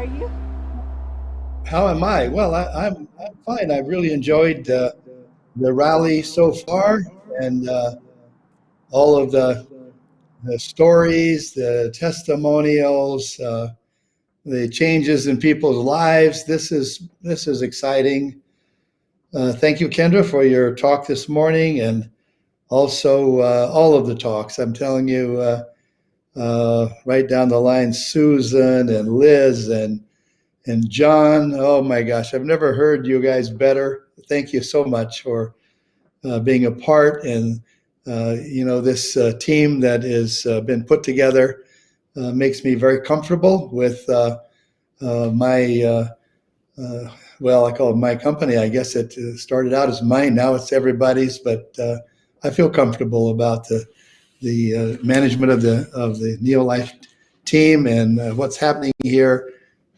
are you? How am I? Well, I'm fine. I've really enjoyed the rally so far, and all of the stories, the testimonials, the changes in people's lives. This is exciting. Thank you, Kendra, for your talk this morning, and also all of the talks. I'm telling you, right down the line, Susan and Liz and John. Oh my gosh, I've never heard you guys better. Thank you so much for being a part, and this team that has been put together makes me very comfortable with my well, I call it my company. I guess it started out as mine. Now it's everybody's, but I feel comfortable about the management of the NeoLife team and what's happening here.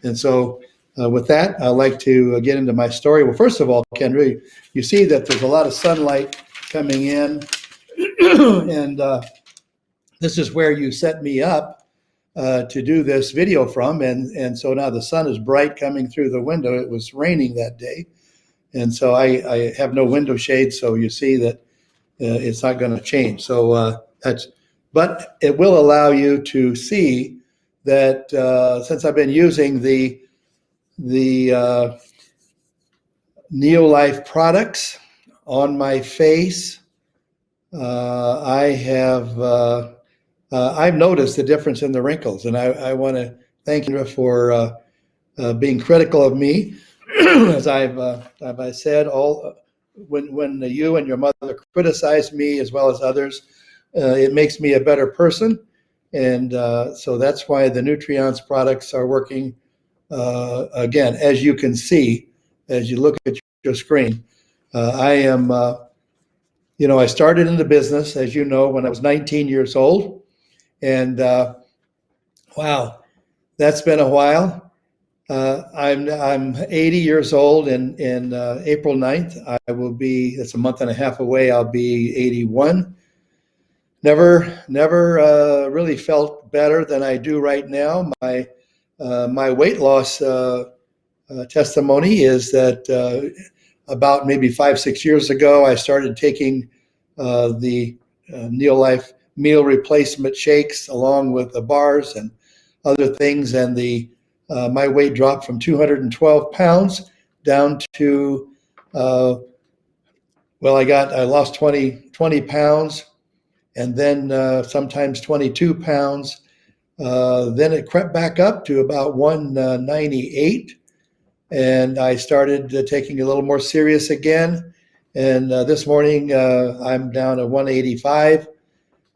And so, with that, I'd like to get into my story. Well, first of all, Kendra, you see that there's a lot of sunlight coming in, and this is where you set me up to do this video from. And so now the sun is bright coming through the window. It was raining that day, and so I have no window shade, so you see that it's not going to change. So but it will allow you to see that since I've been using the NeoLife products on my face, I've noticed the difference in the wrinkles, and I want to thank you for being critical of me, as I said, when you and your mother criticize me as well as others, it makes me a better person, and so that's why the Nutrients products are working. Again, as you can see, as you look at your screen, I am, I started in the business, as you know, when I was 19 years old. And wow, that's been a while. I'm 80 years old, and in April 9th, I will be, it's a month and a half away, I'll be 81. Never really felt better than I do right now. My weight loss testimony is that about maybe 5-6 years ago, I started taking the NeoLife meal replacement shakes along with the bars and other things, and my weight dropped from 212 pounds down to I lost 20 pounds, and then sometimes 22 pounds. Then it crept back up to about 198, and I started taking it a little more serious again. And this morning I'm down to 185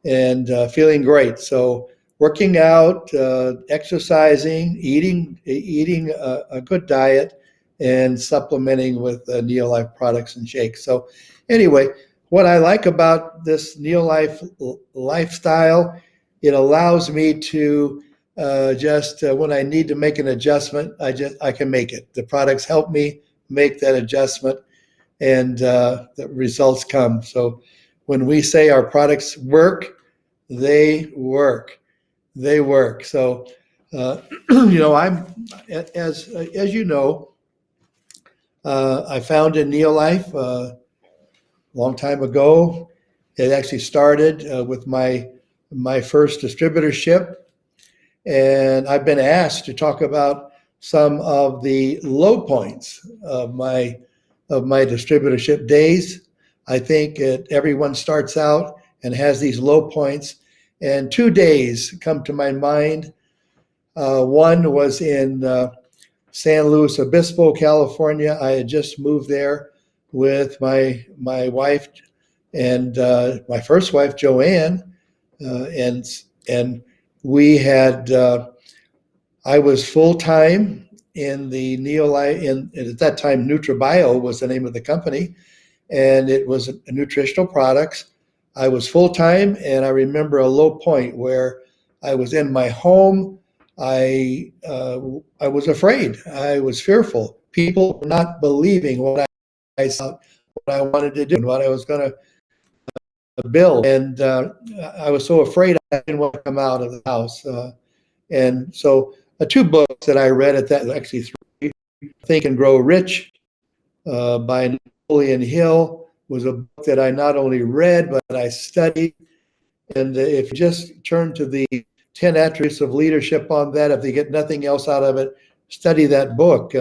and feeling great. So working out, exercising, eating a good diet, and supplementing with NeoLife products and shakes. So anyway, what I like about this NeoLife lifestyle, it allows me to just when I need to make an adjustment, I can make it. The products help me make that adjustment, and the results come. So when we say our products work, they work. They work. So I'm as you know, I founded NeoLife a long time ago. It actually started with my first distributorship, and I've been asked to talk about some of the low points of my distributorship days. I think everyone starts out and has these low points, and 2 days come to my mind. One was in San Luis Obispo, California. I had just moved there with my wife and my first wife, Joanne, and we had. I was full time in the NeoLife, and at that time, NutriBio was the name of the company, and it was a nutritional products. I was full time, and I remember a low point where I was in my home. I was afraid. I was fearful. People were not believing what I saw, what I wanted to do, and what I was going to build. And I was so afraid I didn't want to come out of the house. And so two books that I read at that, actually three. Think and Grow Rich by Napoleon Hill was a book that I not only read, but I studied. And if you just turn to the 10 attributes of leadership on that, if you get nothing else out of it, study that book.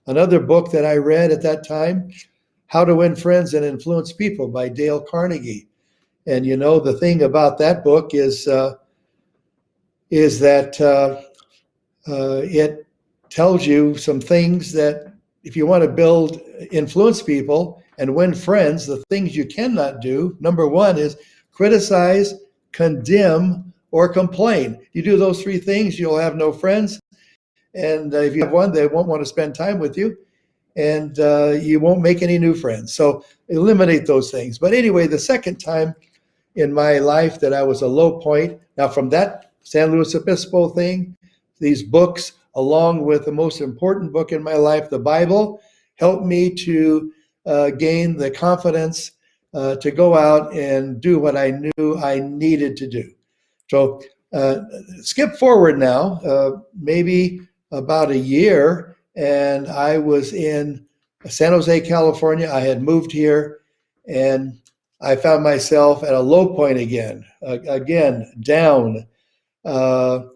Another book that I read at that time, How to Win Friends and Influence People by Dale Carnegie. And you know, the thing about that book is that it tells you some things that if you want to influence people and win friends, the things you cannot do, number one is criticize, condemn, or complain. You do those three things, you'll have no friends. And if you have one, they won't want to spend time with you. And you won't make any new friends. So eliminate those things. But anyway, the second time in my life that I was a low point, now from that San Luis Obispo thing, these books, along with the most important book in my life, the Bible, helped me to gain the confidence to go out and do what I knew I needed to do. So skip forward now, maybe about a year, and I was in San Jose, California. I had moved here, and I found myself at a low point again down. The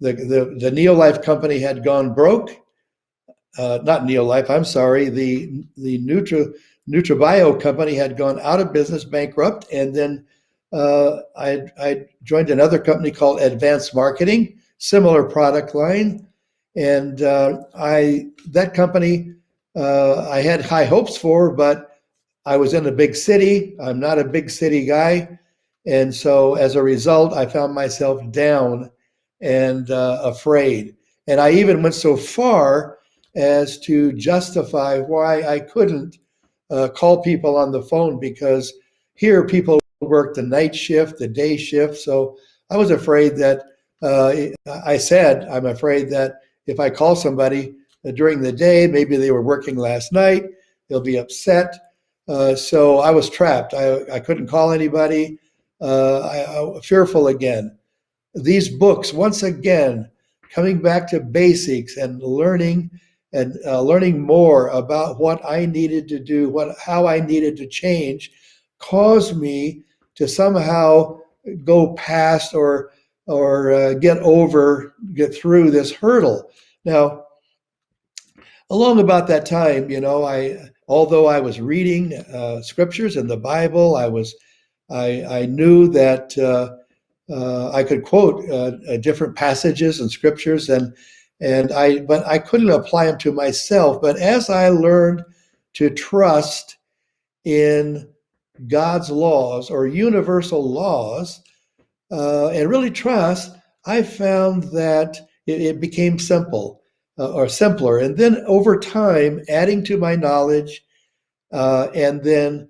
NeoLife company had gone broke. Not NeoLife, I'm sorry. The NutraBio company had gone out of business, bankrupt, and then I joined another company called Advanced Marketing, similar product line, and that company I had high hopes for, but I was in a big city. I'm not a big city guy, and so as a result, I found myself down and afraid. And I even went so far as to justify why I couldn't call people on the phone, because here people work the night shift, the day shift. So I was afraid that I'm afraid that if I call somebody during the day, maybe they were working last night, they'll be upset. So I was trapped. I couldn't call anybody. I fearful again. These books, once again, coming back to basics and learning more about what I needed to do, how I needed to change, caused me to somehow go past or get through this hurdle. Now, along about that time, although I was reading scriptures in the Bible, I knew that I could quote different passages and scriptures, but I couldn't apply them to myself. But as I learned to trust in God's laws or universal laws and really trust, I found that it became simple or simpler. And then over time, adding to my knowledge and then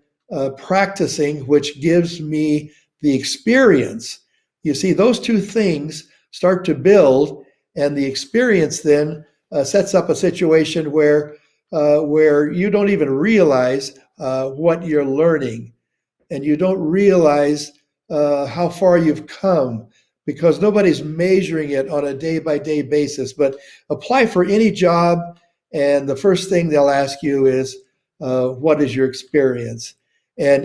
practicing, which gives me the experience. You see, those two things start to build, and the experience then sets up a situation where you don't even realize what you're learning, and you don't realize how far you've come, because nobody's measuring it on a day-by-day basis. But apply for any job, and the first thing they'll ask you is, what is your experience? And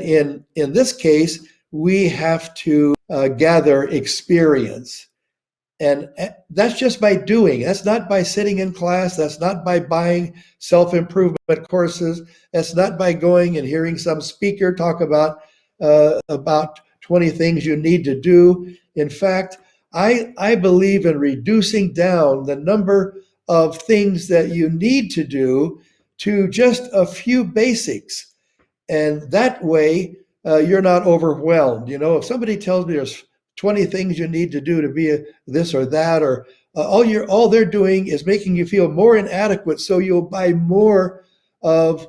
in this case, we have to gather experience. And that's just by doing. That's not by sitting in class. That's not by buying self-improvement courses. That's not by going and hearing some speaker talk about 20 things you need to do. In fact, I believe in reducing down the number of things that you need to do to just a few basics. And that way, you're not overwhelmed. If somebody tells me there's 20 things you need to do to be this or that, or all they're doing is making you feel more inadequate, so you'll buy more of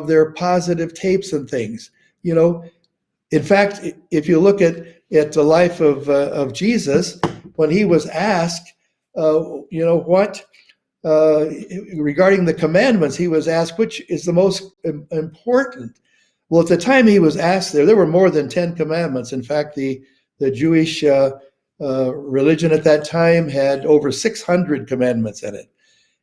their positive tapes and things. In fact, if you look at the life of Jesus, when he was asked, what regarding the commandments, he was asked which is the most important. Well, at the time he was asked there were more than 10 commandments. In fact, the Jewish religion at that time had over 600 commandments in it.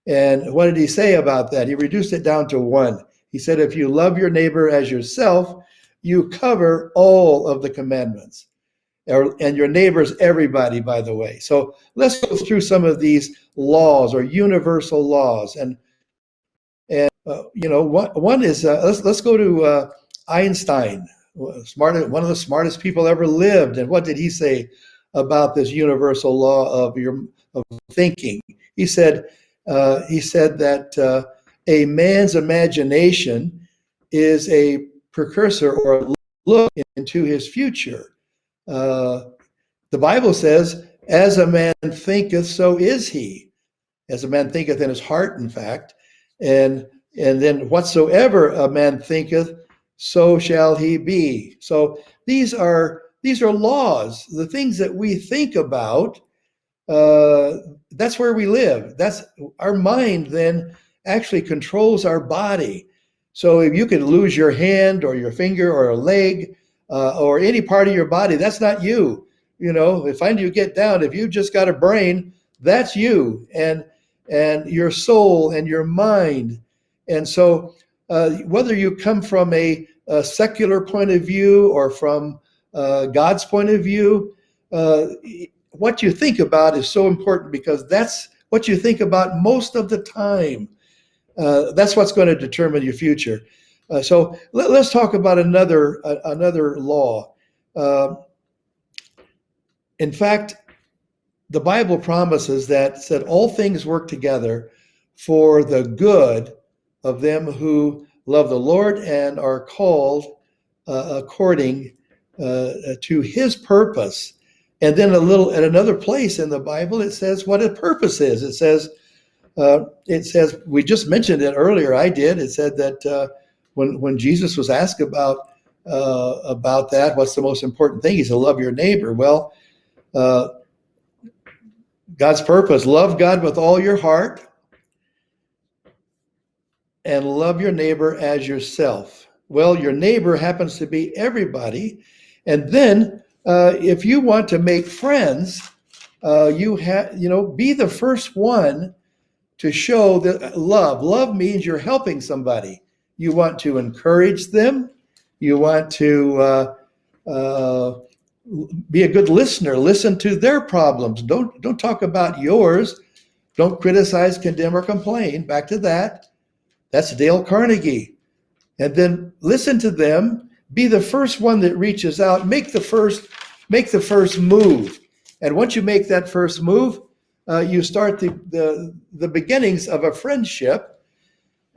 And what did he say about that? He reduced it down to one. He said, if you love your neighbor as yourself, you cover all of the commandments. And your neighbor's everybody, by the way. So let's go through some of these laws or universal laws. And one is let's go to Einstein, one of the smartest people ever lived. And what did he say about this universal law of thinking? He said that a man's imagination is a precursor or a look into his future. The Bible says, as a man thinketh, so is he. As a man thinketh in his heart, in fact. And then whatsoever a man thinketh, so shall he be. So these are laws. The things that we think about, that's where we live. That's our mind then actually controls our body. So if you could lose your hand or your finger or a leg or any part of your body, that's not you. If you get down, if you just got a brain, that's you and your soul and your mind. And so whether you come from a secular point of view or from God's point of view, what you think about is so important, because that's what you think about most of the time. That's what's going to determine your future. So let's talk about another law. In fact, the Bible promises that said all things work together for the good of them who love the Lord and are called according to his purpose. And then at another place in the Bible, it says what a purpose is. It says, we just mentioned it earlier, I did. It said that when Jesus was asked about that, what's the most important thing? He said, love your neighbor. Well, God's purpose, love God with all your heart and love your neighbor as yourself. Well, your neighbor happens to be everybody. And then if you want to make friends, be the first one to show that love. Love means you're helping somebody. You want to encourage them. You want to be a good listener. Listen to their problems. Don't talk about yours. Don't criticize, condemn, or complain. Back to that. That's Dale Carnegie. And then listen to them. Be the first one that reaches out. Make the first move. And once you make that first move, you start the beginnings of a friendship.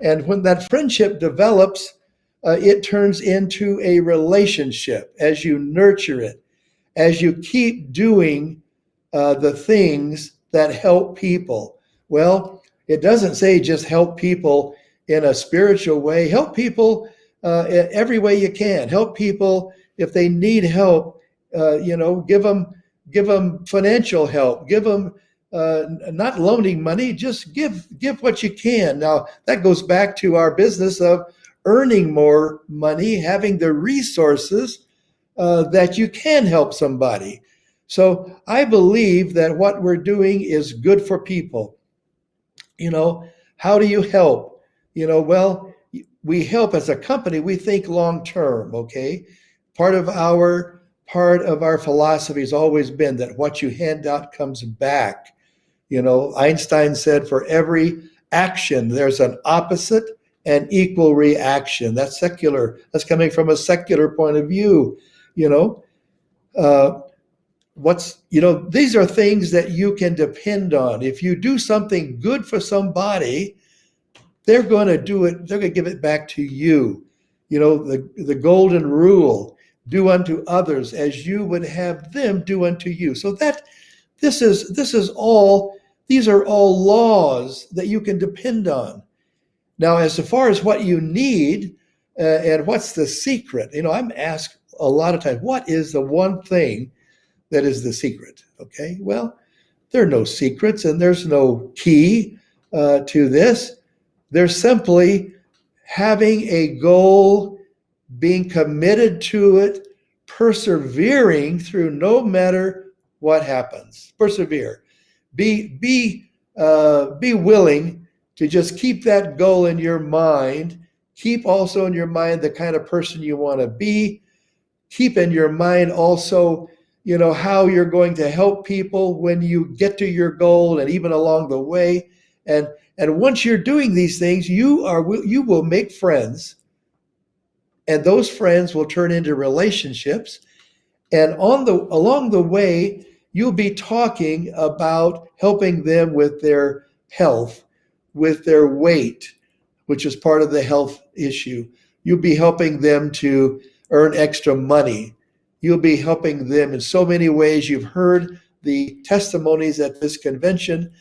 And when that friendship develops, it turns into a relationship as you nurture it, as you keep doing the things that help people. Well, it doesn't say just help people in a spiritual way. Help people every way you can. Help people if they need help. Give them financial help. Give them not loaning money. Just give what you can. Now that goes back to our business of earning more money, having the resources that you can help somebody. So I believe that what we're doing is good for people. How do you help? Well, we help as a company. We think long term. Okay, part of our philosophy has always been that what you hand out comes back. Einstein said, for every action, there's an opposite and equal reaction. That's secular. That's coming from a secular point of view. These are things that you can depend on. If you do something good for somebody, they're going to do it. They're going to give it back to you. The golden rule, do unto others as you would have them do unto you. So these are all laws that you can depend on. Now, as far as what you need and what's the secret, I'm asked a lot of times, what is the one thing that is the secret? Okay, well, there are no secrets and there's no key to this. There's simply having a goal, being committed to it, persevering through no matter what happens. Persevere. Be willing to just keep that goal in your mind. Keep also in your mind the kind of person you want to be. Keep in your mind also, how you're going to help people when you get to your goal and even along the way. And and once you're doing these things, you will make friends, and those friends will turn into relationships. And along the way, you'll be talking about helping them with their health, with their weight, which is part of the health issue. You'll be helping them to earn extra money. You'll be helping them in so many ways. You've heard the testimonies at this convention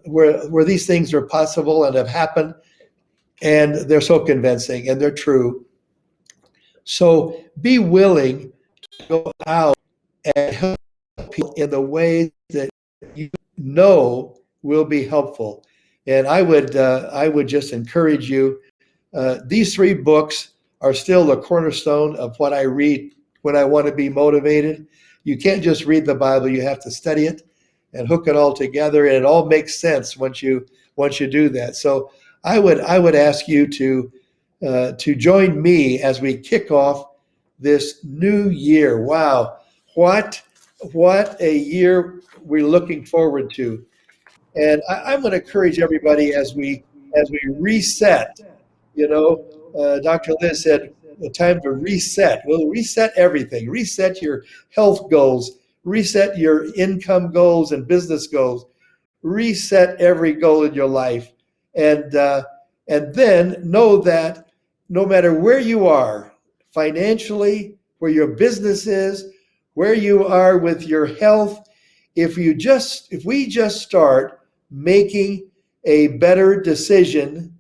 where these things are possible and have happened, and they're so convincing and they're true. So be willing to go out and help people in the ways that you know will be helpful. And I would just encourage you. These three books are still the cornerstone of what I read when I want to be motivated. You can't just read the Bible; you have to study it and hook it all together, and it all makes sense once you do that. So I would ask you to join me as we kick off this new year. Wow, what a year we're looking forward to. And I'm going to encourage everybody as we reset. Dr. Liz said the time to reset. Well, reset everything. Reset your health goals. Reset your income goals and business goals. Reset every goal in your life, and then know that no matter where you are financially, where your business is, where you are with your health, if we just start making a better decision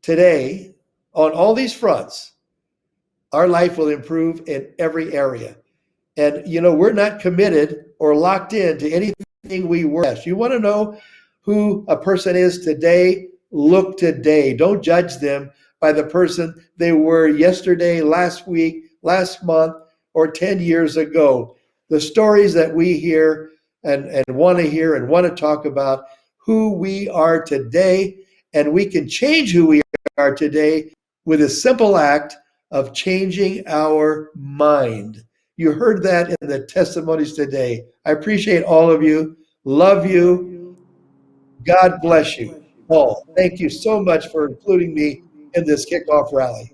today on all these fronts, our life will improve in every area. And we're not committed or locked into anything we were. You want to know who a person is today? Look today. Don't judge them by the person they were yesterday, last week, last month, or 10 years ago. The stories that we hear and want to hear and want to talk about who we are today, and we can change who we are today with a simple act of changing our mind. You heard that in the testimonies today. I appreciate all of you. Love you. God bless you. Paul, thank you so much for including me in this kickoff rally.